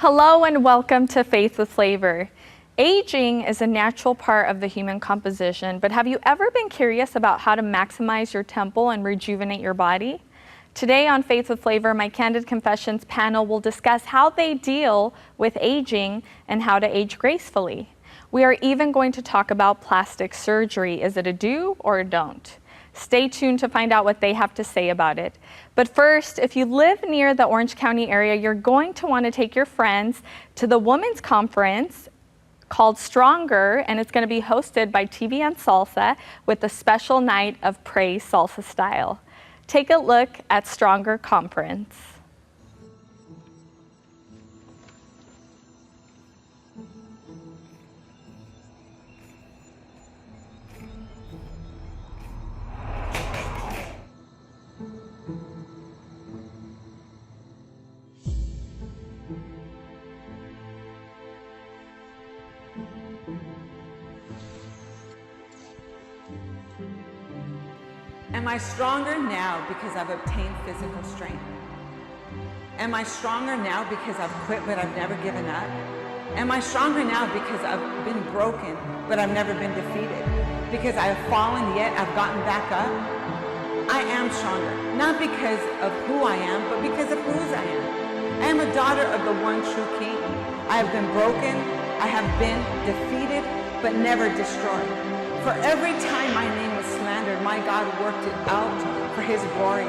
Hello and welcome to Faith with Flavor. Aging is a natural part of the human composition, but have you ever been curious about how to maximize your temple and rejuvenate your body? Today on Faith with Flavor, my Candid Confessions panel will discuss how they deal with aging and how to age gracefully. We are even going to talk about plastic surgery. Is it a do or a don't? Stay tuned to find out what they have to say about it. But first, if you live near the Orange County area, you're going to want to take your friends to the women's conference called Stronger, and it's going to be hosted by TVN Salsa with a special night of praise salsa style. Take a look at Stronger Conference. Am I stronger now because I've obtained physical strength? Am I stronger now because I've quit but I've never given up? Am I stronger now because I've been broken but I've never been defeated? Because I have fallen yet I've gotten back up? I am stronger, not because of who I am, but because of whose I am. I am a daughter of the one true King. I have been broken, I have been defeated, but never destroyed. For every time my name was slandered, my God worked it out for his glory.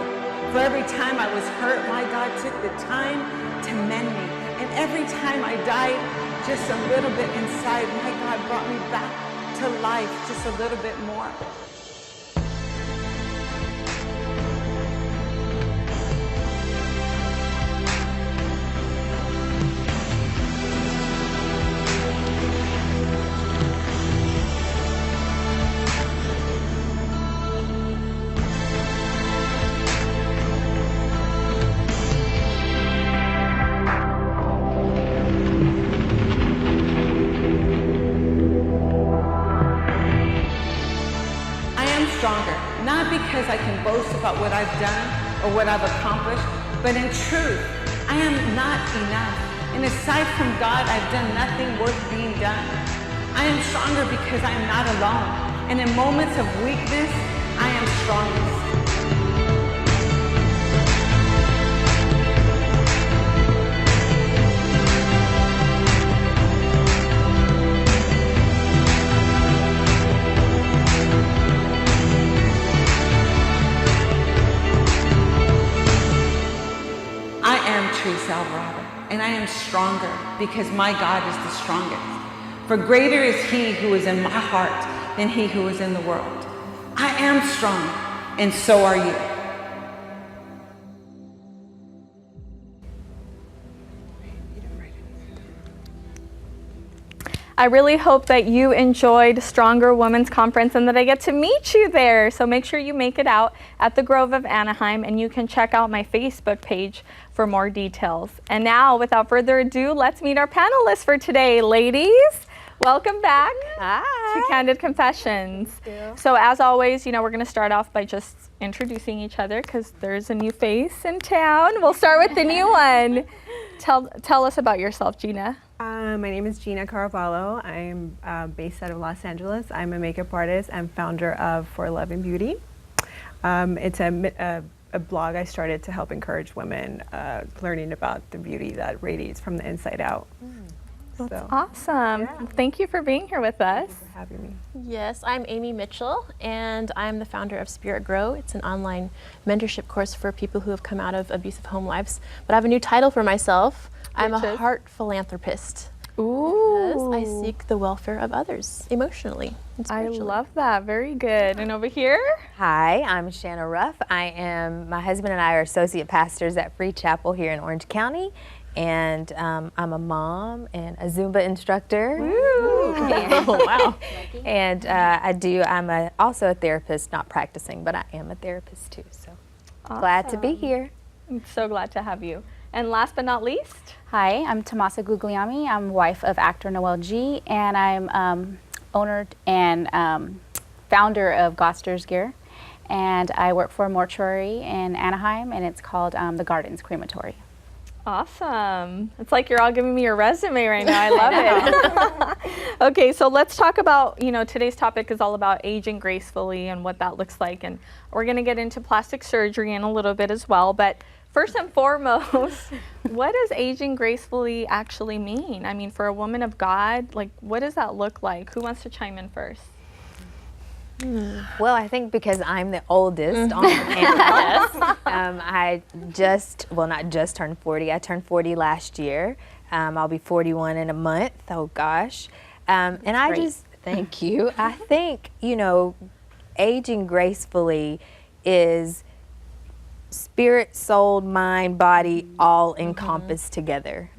For every time I was hurt, my God took the time to mend me. And every time I died just a little bit inside, my God brought me back to life just a little bit more. Stronger, not because I can boast about what I've done or what I've accomplished, but in truth, I am not enough. And aside from God, I've done nothing worth being done. I am stronger because I am not alone. And in moments of weakness, I am strongest. And I am stronger because my God is the strongest. For greater is he who is in my heart than he who is in the world. I am strong, and so are you. I really hope that you enjoyed Stronger Women's Conference and that I get to meet you there. So make sure you make it out at the Grove of Anaheim, and you can check out my Facebook page for more details. And now, without further ado, let's meet our panelists for today. Ladies, welcome back to Candid Confessions. So as always, you know, we're going to start off by just introducing each other because there's a new face in town. We'll start with the new one. Tell us about yourself, Gina. My name is Gina Caravallo. I'm based out of Los Angeles. I'm a makeup artist and founder of For Love and Beauty. It's a blog I started to help encourage women learning about the beauty that radiates from the inside out. That's awesome. Yeah. Thank you for being here with us. Thank you for having me. Yes, I'm Amy Mitchell, and I'm the founder of Spirit Grow. It's an online mentorship course for people who have come out of abusive home lives. But I have a new title for myself. I'm a heart philanthropist. Ooh. I seek the welfare of others emotionally and spiritually. I love that. Very good. And over here? Hi, I'm Shanna Ruff. My husband and I are associate pastors at Free Chapel here in Orange County. And I'm a mom and a Zumba instructor. Oh, wow. And I'm also a therapist, not practicing, but I am a therapist too. So glad to be here. I'm so glad to have you. And last but not least? Hi, I'm Tomasa Guglielmi. I'm wife of actor Noel G, and I'm owner and founder of Goster's Gear. And I work for a mortuary in Anaheim, and it's called the Gardens Crematory. Awesome. It's like you're all giving me your resume right now. I love it. Okay, so let's talk about, today's topic is all about aging gracefully and what that looks like. And we're going to get into plastic surgery in a little bit as well. But first and foremost, what does aging gracefully actually mean? I mean, for a woman of God, like, what does that look like? Who wants to chime in first? Well, I think because I'm the oldest on the panel, I not just turned 40. I turned 40 last year. I'll be 41 in a month. Oh gosh. And I just, thank you. I think, aging gracefully is spirit, soul, mind, body, all encompassed together.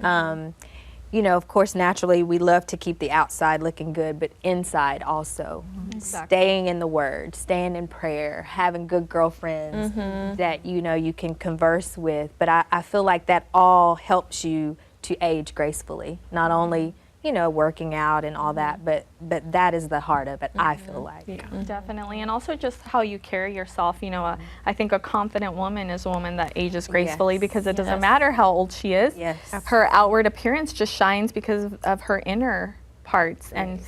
Of course, naturally, we love to keep the outside looking good, but inside also. Exactly. Staying in the Word, staying in prayer, having good girlfriends that, you can converse with. But I feel like that all helps you to age gracefully. Not only, working out and all that, but that is the heart of it, I feel like. Yeah, definitely. And also just how you carry yourself. I think a confident woman is a woman that ages gracefully because it doesn't matter how old she is. Yes. Her outward appearance just shines because of her inner parts. And,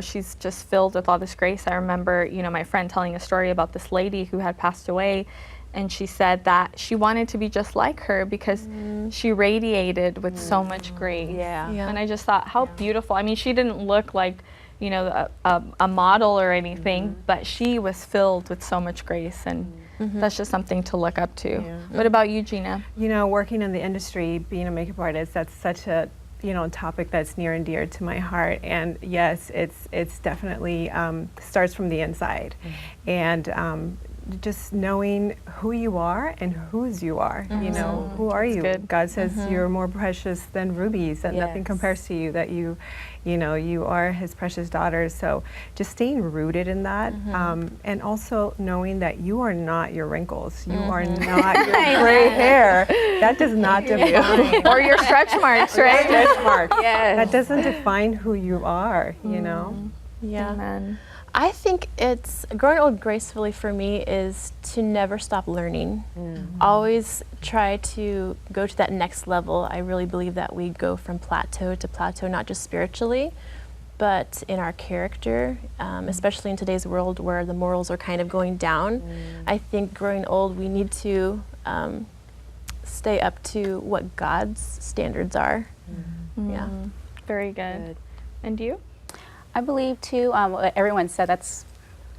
she's just filled with all this grace. I remember, my friend telling a story about this lady who had passed away. And she said that she wanted to be just like her because she radiated with so much grace. Yeah. And I just thought, how beautiful. I mean, she didn't look like, a model or anything, but she was filled with so much grace. And that's just something to look up to. Yeah. What about you, Gina? Working in the industry, being a makeup artist, that's such a topic that's near and dear to my heart. And yes, it's definitely starts from the inside. And just knowing who you are and whose you are. Who are you? Good. God says you're more precious than rubies, and nothing compares to you, that you are his precious daughters. So just staying rooted in that, and also knowing that you are not your wrinkles, you are not your gray hair. That does not define. Or your stretch marks, right? Stretch marks. Yes. That doesn't define who you are, Yeah. Amen. I think it's growing old gracefully for me is to never stop learning. Always try to go to that next level. I really believe that we go from plateau to plateau, not just spiritually, but in our character, especially in today's world where the morals are kind of going down. I think growing old, we need to stay up to what God's standards are. Yeah. Very good. And you? I believe too, what everyone said, that's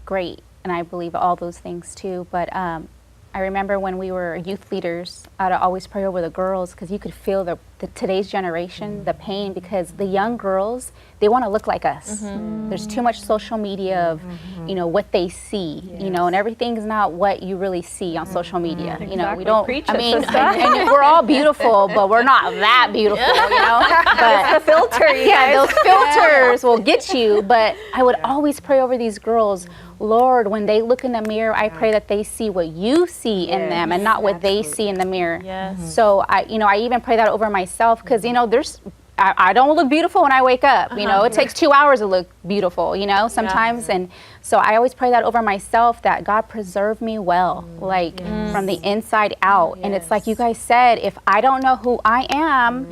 great, and I believe all those things too, but I remember when we were youth leaders, I'd always pray over the girls because you could feel the today's generation, the pain, because the young girls, they want to look like us. There's too much social media of, what they see, and everything's not what you really see on social media. Exactly. We don't, Preach I it, mean, sister. and we're all beautiful, but we're not that beautiful, But The filter, those filters will get you, but I would always pray over these girls. Lord, when they look in the mirror, I pray that they see what you see in them and not what they see in the mirror. Yes. So I even pray that over myself because, I don't look beautiful when I wake up. It takes 2 hours to look beautiful, sometimes. And so I always pray that over myself, that God preserve me well, from the inside out. And it's like you guys said, if I don't know who I am,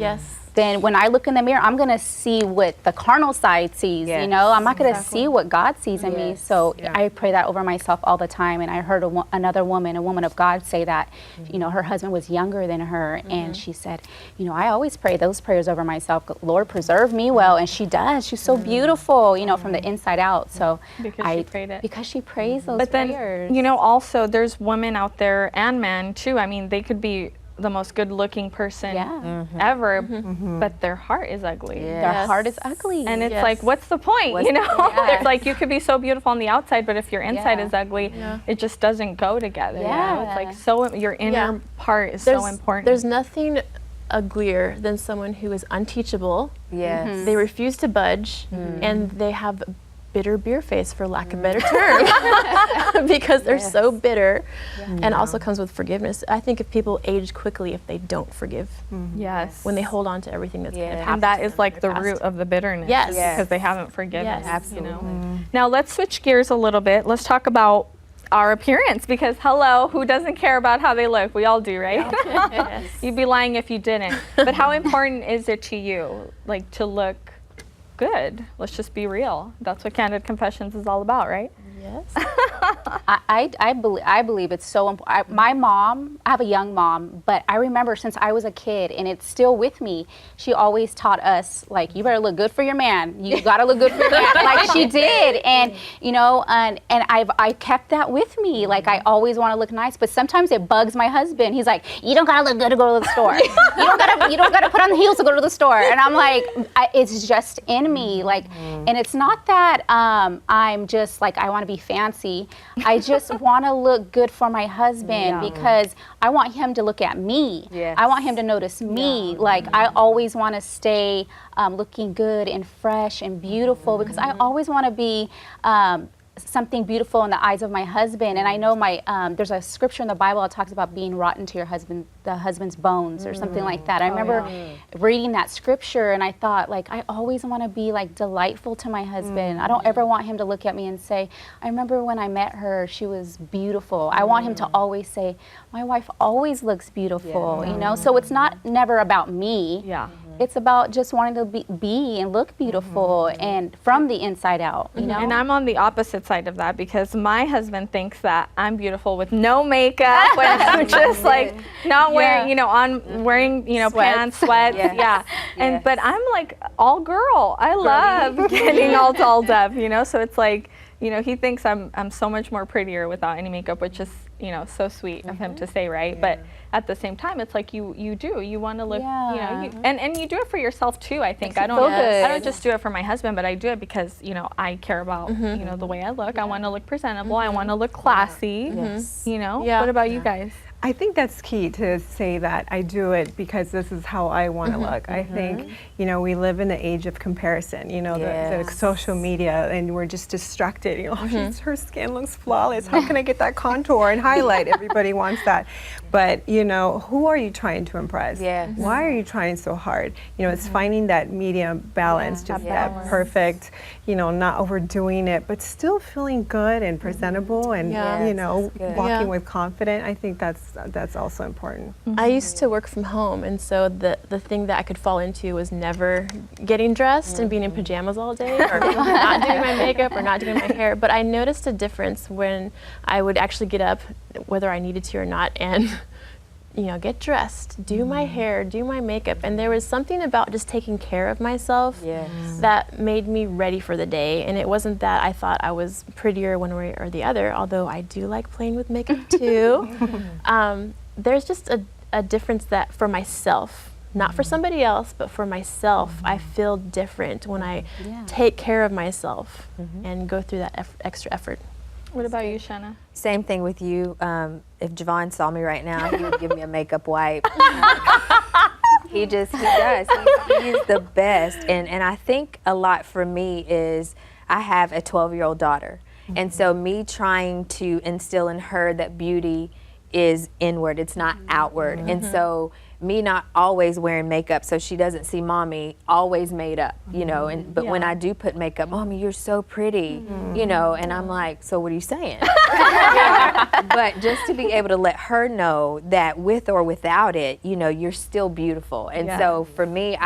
then when I look in the mirror, I'm going to see what the carnal side sees, I'm not going to see what God sees in me. So I pray that over myself all the time. And I heard another woman, a woman of God, say that, her husband was younger than her. And she said, I always pray those prayers over myself. Lord, preserve me well. And she does. She's so beautiful, from the inside out. So because she prayed it. Because she prays those but then, prayers. also there's women out there and men too. I mean, they could be the most good-looking person ever, but their heart is ugly. Their heart is ugly. And it's like, what's the point, It's like you could be so beautiful on the outside, but if your inside is ugly, it just doesn't go together. It's like your inner part is so important. There's nothing uglier than someone who is unteachable. They refuse to budge, and they have bitter beer face, for lack of a better term, because they're so bitter, and also comes with forgiveness. I think if people age quickly if they don't forgive, when they hold on to everything that's kind of happened, and that is like the root of the bitterness, because they haven't forgiven. Absolutely. Now let's switch gears a little bit. Let's talk about our appearance, because hello, who doesn't care about how they look? We all do, right? Yes. You'd be lying if you didn't. But how important is it to you, like, to look good? Let's just be real. That's what Candid Confessions is all about, right? Yes. I believe it's so important. My mom, I have a young mom, but I remember since I was a kid, and it's still with me, she always taught us, like, you better look good for your man. You gotta look good for your man. Like she did. And, you know, and I kept that with me. Like, I always want to look nice, but sometimes it bugs my husband. He's like, you don't gotta look good to go to the store. You don't gotta put on the heels to go to the store. And I'm like, it's just in me. Like, and it's not that I'm just like, I want to be fancy. I just want to look good for my husband because I want him to look at me. Yes. I want him to notice me. Like, I always want to stay looking good and fresh and beautiful because I always want to be something beautiful in the eyes of my husband. And I know there's a scripture in the Bible that talks about being rotten to your the husband's bones or something like that. I remember reading that scripture and I thought, like, I always want to be like delightful to my husband. I don't ever want him to look at me and say, I remember when I met her, she was beautiful. I want him to always say, my wife always looks beautiful, you know? So it's never about me. Yeah. It's about just wanting to be and look beautiful and from the inside out, you know? And I'm on the opposite side of that because my husband thinks that I'm beautiful with no makeup when I'm just like not wearing, wearing, pants, sweats. And but I'm like all girl. I love getting all dolled up, so it's like, he thinks I'm so much more prettier without any makeup, which is, so sweet of him to say, right? But at the same time, it's like you want to look, and you do it for yourself too. I think I don't just do it for my husband, but I do it because I care about the way I look. I want to look presentable. I want to look classy. What about you guys? I think that's key to say that I do it because this is how I want to look. I think, we live in the age of comparison, the social media, and we're just distracted. Her skin looks flawless. How can I get that contour and highlight? Everybody wants that. But, who are you trying to impress? Yes. Why are you trying so hard? It's finding that medium balance, just that perfect, not overdoing it, but still feeling good and presentable and, walking with confidence. I think that's also important. I used to work from home, and so the thing that I could fall into was never getting dressed and being in pajamas all day, or not doing my makeup or not doing my hair. But I noticed a difference when I would actually get up, whether I needed to or not, and get dressed, do my hair, do my makeup. And there was something about just taking care of myself that made me ready for the day. And it wasn't that I thought I was prettier one way or the other, although I do like playing with makeup too. There's just a difference that for myself, not for somebody else, but for myself, I feel different when I take care of myself and go through that extra effort. What about you, Shanna? Same thing with you. If Javon saw me right now, he would give me a makeup wipe. He does. He's the best. And I think a lot for me is I have a 12-year-old daughter. And so me trying to instill in her that beauty is inward, it's not outward. And so me not always wearing makeup so she doesn't see mommy always made up, but when I do put makeup, mommy, you're so pretty, and I'm like, so what are you saying? But just to be able to let her know that with or without it, you're still beautiful. And so for me,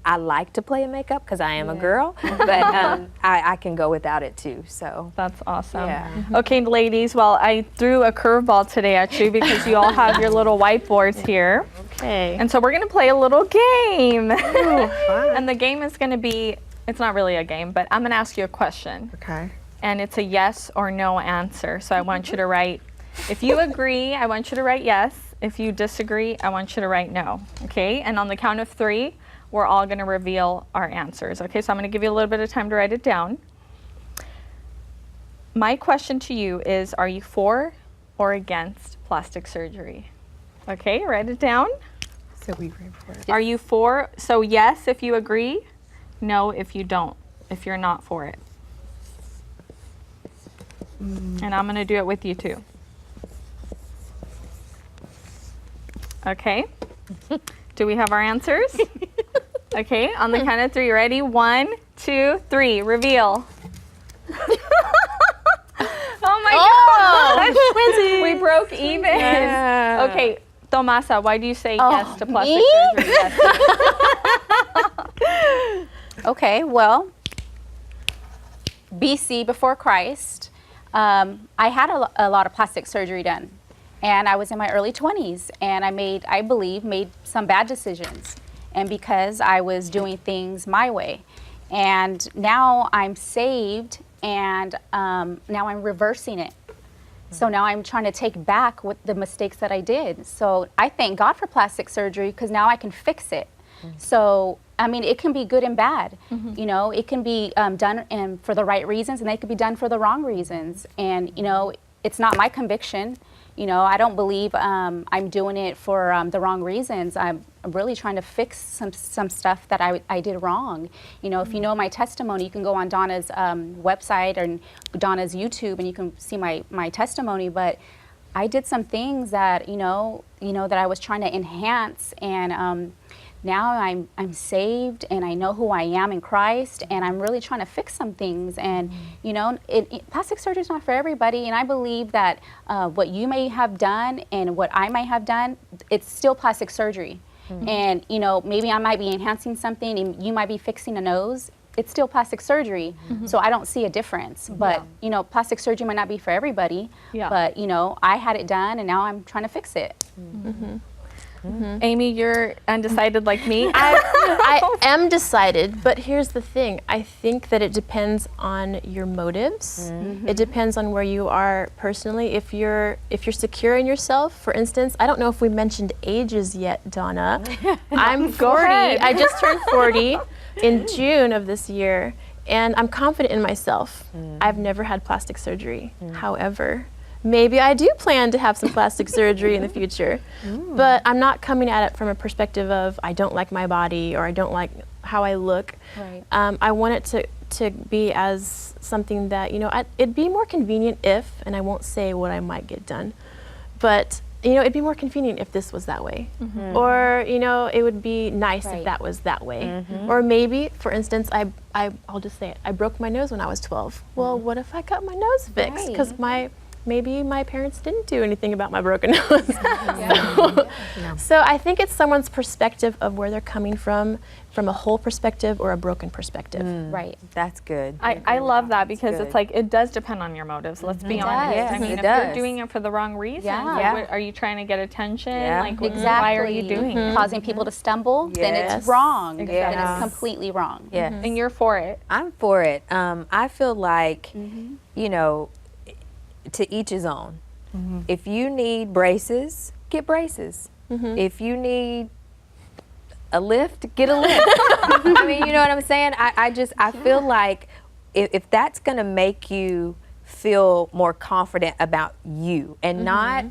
I like to play in makeup because I am a girl, but I can go without it too. So that's awesome. Okay, ladies. Well, I threw a curveball today at you because you all have your little whiteboards here. Okay. And so we're gonna play a little game. Ooh, fun. And the game is gonna be, it's not really a game, but I'm gonna ask you a question. Okay. And it's a yes or no answer. So I want you to write, if you agree, I want you to write yes. If you disagree, I want you to write no. Okay? And on the count of 3, we're all going to reveal our answers. Okay, so I'm going to give you a little bit of time to write it down. My question to you is, are you for or against plastic surgery? Okay, write it down. So we agree for it. Are you for, so yes if you agree, no if you don't, if you're not for it. And I'm going to do it with you too. Okay. Do we have our answers? Okay, on the count of 3, ready? 1, 2, 3, reveal. Oh my God! Twinsies. We broke even. Yeah. Okay, Tomasa, why do you say yes to plastic surgery? Yes. Okay, well, BC, before Christ, I had a lot of plastic surgery done. And I was in my early 20s, and I believe, made some bad decisions. And because I was doing things my way. And now I'm saved, and now I'm reversing it. So now I'm trying to take back what the mistakes that I did. So I thank God for plastic surgery, because now I can fix it. So, I mean, it can be good and bad. You know, it can be done for the right reasons, and they could be done for the wrong reasons. And, you know, it's not my conviction. You know, I don't believe I'm doing it for the wrong reasons. I'm really trying to fix some stuff that I did wrong. You know, if you know my testimony, you can go on Donna's website and Donna's YouTube, and you can see my testimony. But I did some things that you know that I was trying to enhance, and now I'm saved, and I know who I am in Christ, and I'm really trying to fix some things. And you know, plastic surgery is not for everybody, and I believe that what you may have done and what I might have done, it's still plastic surgery. And you know, maybe I might be enhancing something, and you might be fixing a nose. It's still plastic surgery, so I don't see a difference. But you know, plastic surgery might not be for everybody. But you know, I had it done, and now I'm trying to fix it. Amy, you're undecided like me. I am decided, but here's the thing. I think that it depends on your motives. It depends on where you are personally. If you're secure in yourself, for instance, I don't know if we mentioned ages yet, Donna. I'm 40. I just turned 40 in June of this year, and I'm confident in myself. I've never had plastic surgery. However, maybe I do plan to have some plastic surgery in the future, but I'm not coming at it from a perspective of I don't like my body or I don't like how I look. Right. I want it to be as something that, you know, it'd be more convenient if, and I won't say what I might get done, but you know, it'd be more convenient if this was that way. Or, you know, it would be nice if that was that way. Or maybe, for instance, I'll just say it, I broke my nose when I was 12. Well, what if I got my nose fixed? Because maybe my parents didn't do anything about my broken nose. So I think it's someone's perspective of where they're coming from a whole perspective or a broken perspective. Right. That's good. I love that, because it's like, it does depend on your motives. Let's be honest. Yes, I mean, if you're doing it for the wrong reasons, what, are you trying to get attention? Like, why are you doing it? Causing people to stumble, then it's wrong. Then it's completely wrong. Yes. And you're for it. I'm for it. I feel like, you know, to each his own. If you need braces, get braces. If you need a lift, get a lift. I mean, you know what I'm saying? I feel like if that's gonna make you feel more confident about you and not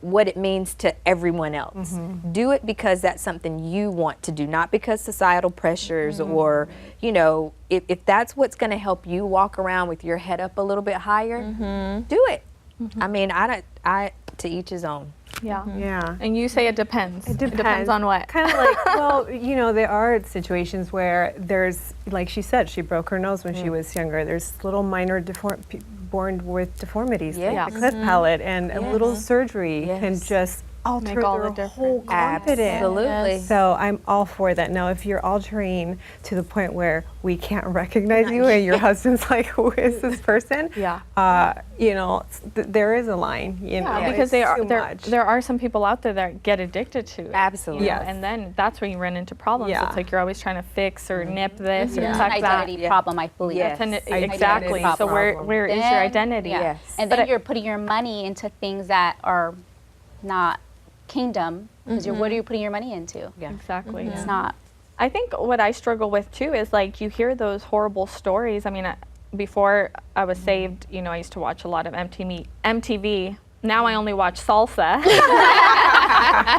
what it means to everyone else. Do it because that's something you want to do, not because societal pressures or, you know, if that's what's going to help you walk around with your head up a little bit higher, do it. I mean, to each his own. Yeah. And you say it depends. It depends on what? Kind of like, well, you know, there are situations where there's, like she said, she broke her nose when she was younger. There's little minor born with deformities, like the cleft palate, and a little surgery can just alter their whole confidence. Absolutely. So I'm all for that. Now, if you're altering to the point where we can't recognize you and your husband's like, who is this person? You know, there is a line. You know, because there are some people out there that get addicted to it. Absolutely. You know, and then that's where you run into problems. It's like you're always trying to fix or nip this or It's tuck an that. identity problem, I believe. Exactly. So where is your identity? And then you're putting your money into things that are not kingdom, because what are you putting your money into? Exactly. It's not. I think what I struggle with too is like you hear those horrible stories. I mean, before I was saved, you know, I used to watch a lot of MTV. Now I only watch salsa.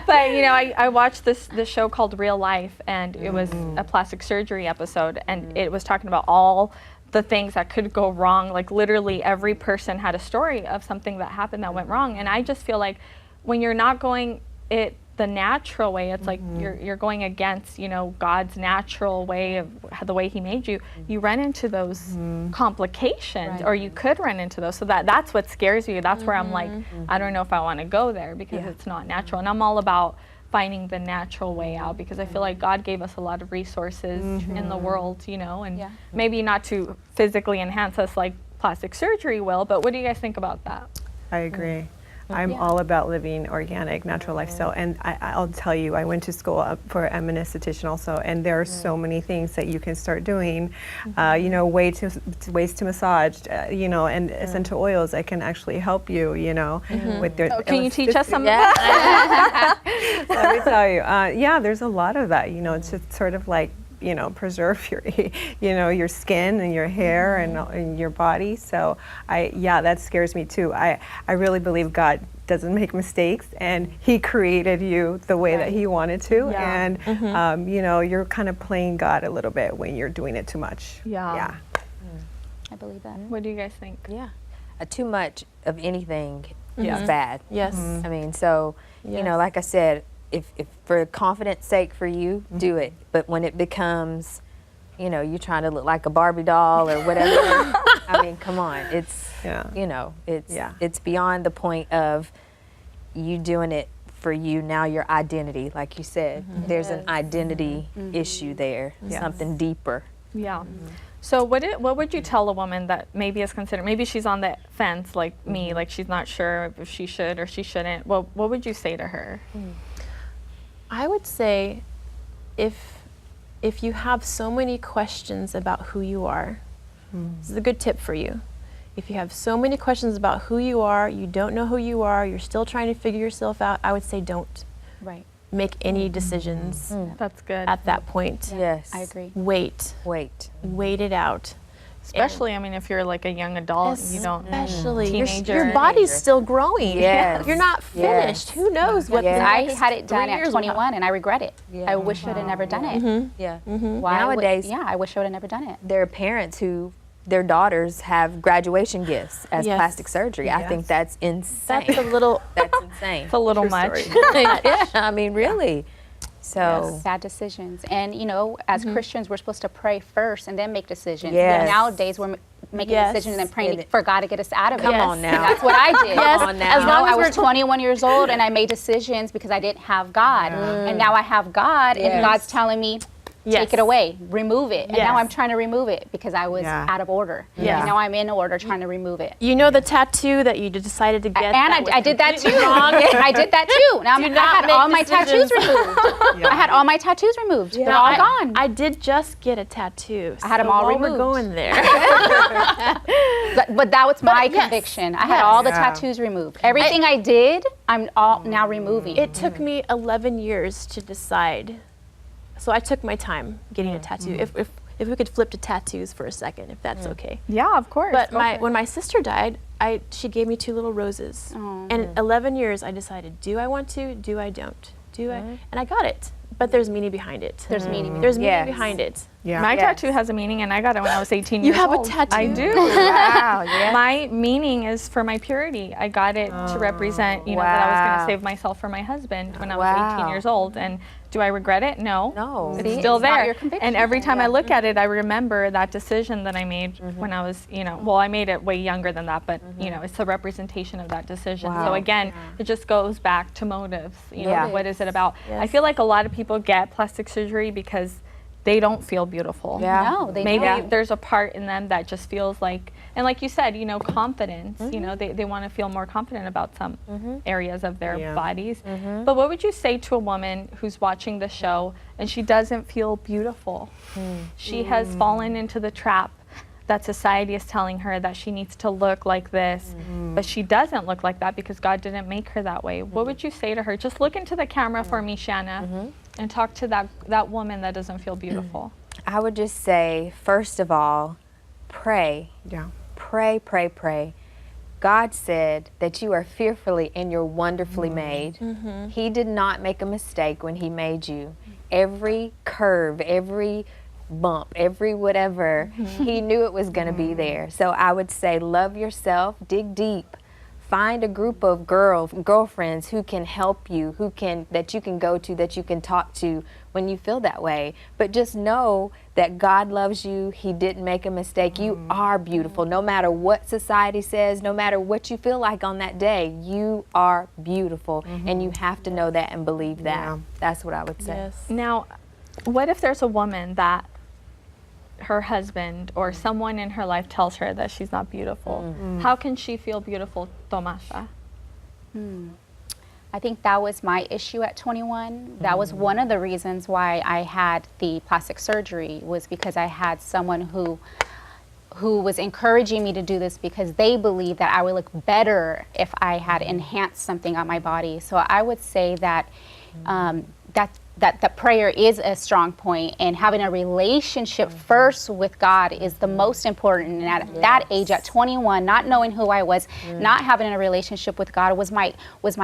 But you know, I watched this show called Real Life, and it was a plastic surgery episode, and it was talking about all the things that could go wrong. Like literally every person had a story of something that happened that went wrong, and I just feel like when you're not going it the natural way. It's like you're going against, God's natural way of the way he made you. You run into those complications, or you could run into those. So that's what scares me. That's where I'm like, I don't know if I want to go there because it's not natural. And I'm all about finding the natural way out, because I feel like God gave us a lot of resources in the world, and maybe not to physically enhance us like plastic surgery will, but what do you guys think about that? I agree. I'm all about living organic, natural lifestyle. And I'll tell you, I went to school for an esthetician also, and there are so many things that you can start doing. Ways to massage, and essential oils that can actually help you, with their. Can you teach us some of that? Let me tell you, there's a lot of that, to sort of like, preserve your skin and your hair and your body. So that scares me too. I really believe God doesn't make mistakes, and he created you the way that he wanted to. And, you're kind of playing God a little bit when you're doing it too much. Yeah. I believe that. What do you guys think? Yeah. Too much of anything is bad. Yes. I mean, so, like I said, if for confidence sake for you, do it. But when it becomes, you're trying to look like a Barbie doll or whatever, I mean, come on. It's, it's beyond the point of you doing it for you, now your identity, like you said. There's an identity issue there, something deeper. Yeah. So what would you tell a woman that maybe is considered, maybe she's on the fence like me, like she's not sure if she should or she shouldn't. Well, what would you say to her? I would say if you have so many questions about who you are, this is a good tip for you. If you have so many questions about who you are, you don't know who you are, you're still trying to figure yourself out, I would say don't make any decisions That's good. at that point. Yes. I agree. Wait it out. Especially, if you're like a young adult, and you don't, Especially, teenager. your body's still growing. Yes. You're not finished. Who knows what? Yes. the I next had it done 3 at years will 21, and I regret it. I wish I would have never done it. Yeah. Nowadays, I wish I would have never done it. There are parents who their daughters have graduation gifts as Yes. plastic surgery. I think that's insane. That's a little. That's insane. It's a little much. Yeah, I mean, really. So Bad decisions. And, as Christians, we're supposed to pray first and then make decisions. Yes. But nowadays, we're making Yes. decisions and praying for God to get us out of it. Come on now. And that's what I did. Yes. Come on now. As long as I was we're 21 years old, and I made decisions because I didn't have God. And now I have God, and God's telling me, take it away, remove it. And now I'm trying to remove it because I was out of order. Yeah. And now I'm in order trying to remove it. You know the tattoo that you decided to get. And I did that too. I did that too. Now I had all my tattoos removed. I had all my tattoos removed. They're all gone. I did just get a tattoo. I had them all while removed. We're going there. But that was my yes. conviction. I had all the tattoos removed. Everything I did, I'm all now removing. It took me 11 years to decide. So I took my time getting a tattoo. If we could flip to tattoos for a second, if that's okay. Yeah, of course. But when my sister died, she gave me 2 little roses. And in 11 years, I decided, do I want to? Do I don't? Do I? And I got it. But there's meaning behind it. There's meaning. There's meaning behind it. Yeah. My tattoo has a meaning, and I got it when I was 18 years You have old. a tattoo? I do. Wow, yeah. My meaning is for my purity. I got it to represent, that I was going to save myself for my husband when I was 18 years old. And do I regret it? No. No. It's still It's not there. your conviction. And every time I look at it, I remember that decision that I made when I was, I made it way younger than that, but, it's a representation of that decision. Wow. So again, it just goes back to motives. Yeah. What is it about? Yes. I feel like a lot of people get plastic surgery because they don't feel beautiful. Yeah. No, they Maybe don't. there's a part in them that just feels like, and like you said, confidence. They want to feel more confident about some areas of their bodies. But what would you say to a woman who's watching the show and she doesn't feel beautiful? She has fallen into the trap that society is telling her that she needs to look like this, but she doesn't look like that because God didn't make her that way. What would you say to her? Just look into the camera for me, Shanna, and talk to that woman that doesn't feel beautiful. I would just say, first of all, pray. Yeah. Pray, pray, pray. God said that you are fearfully and you're wonderfully made. He did not make a mistake when he made you. Every curve, every bump, every whatever, he knew it was going to be there. So I would say love yourself, dig deep, find a group of girlfriends who can help you, that you can go to, that you can talk to when you feel that way. But just know that God loves you. He didn't make a mistake. You are beautiful. No matter what society says, no matter what you feel like on that day, you are beautiful. And you have to know that and believe that. Yeah. That's what I would say. Yes. Now, what if there's a woman that her husband or someone in her life tells her that she's not beautiful? How can she feel beautiful, Tomasa? I think that was my issue at 21. That was one of the reasons why I had the plastic surgery, was because I had someone who was encouraging me to do this because they believed that I would look better if I had enhanced something on my body. So I would say that that prayer is a strong point, and having a relationship first with God is the most important. And at that age, at 21, not knowing who I was, not having a relationship with God was my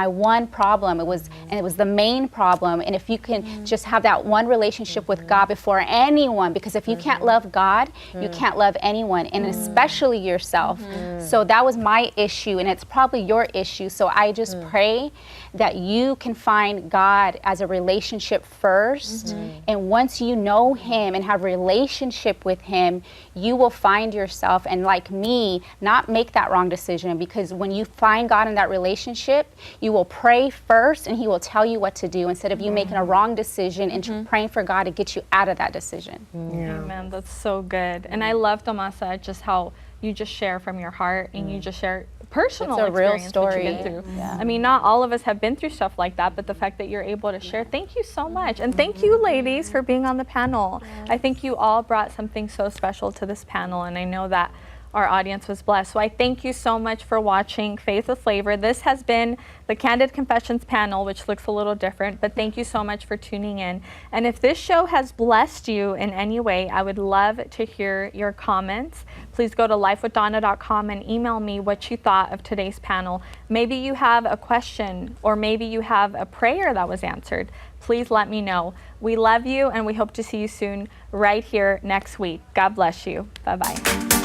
one problem. It was the main problem. And if you can just have that one relationship with God before anyone, because if you can't love God, you can't love anyone, and especially yourself. So that was my issue, and it's probably your issue. So I just pray that you can find God as a relationship first, and once you know Him and have a relationship with Him, you will find yourself, and like me, not make that wrong decision, because when you find God in that relationship, you will pray first and He will tell you what to do instead of you making a wrong decision and praying for God to get you out of that decision. Amen. That's so good. And I love, Tomasa, just how you just share from your heart and you just share personal It's a real experience what story. you've been through. I mean, not all of us have been through stuff like that, but the fact that you're able to share, thank you so much. And thank you, ladies, for being on the panel. I think you all brought something so special to this panel, and I know that our audience was blessed. So I thank you so much for watching Faith with Flavor. This has been the Candid Confessions panel, which looks a little different, but thank you so much for tuning in. And if this show has blessed you in any way, I would love to hear your comments. Please go to lifewithdonna.com and email me what you thought of today's panel. Maybe you have a question, or maybe you have a prayer that was answered. Please let me know. We love you, and we hope to see you soon right here next week. God bless you. Bye-bye.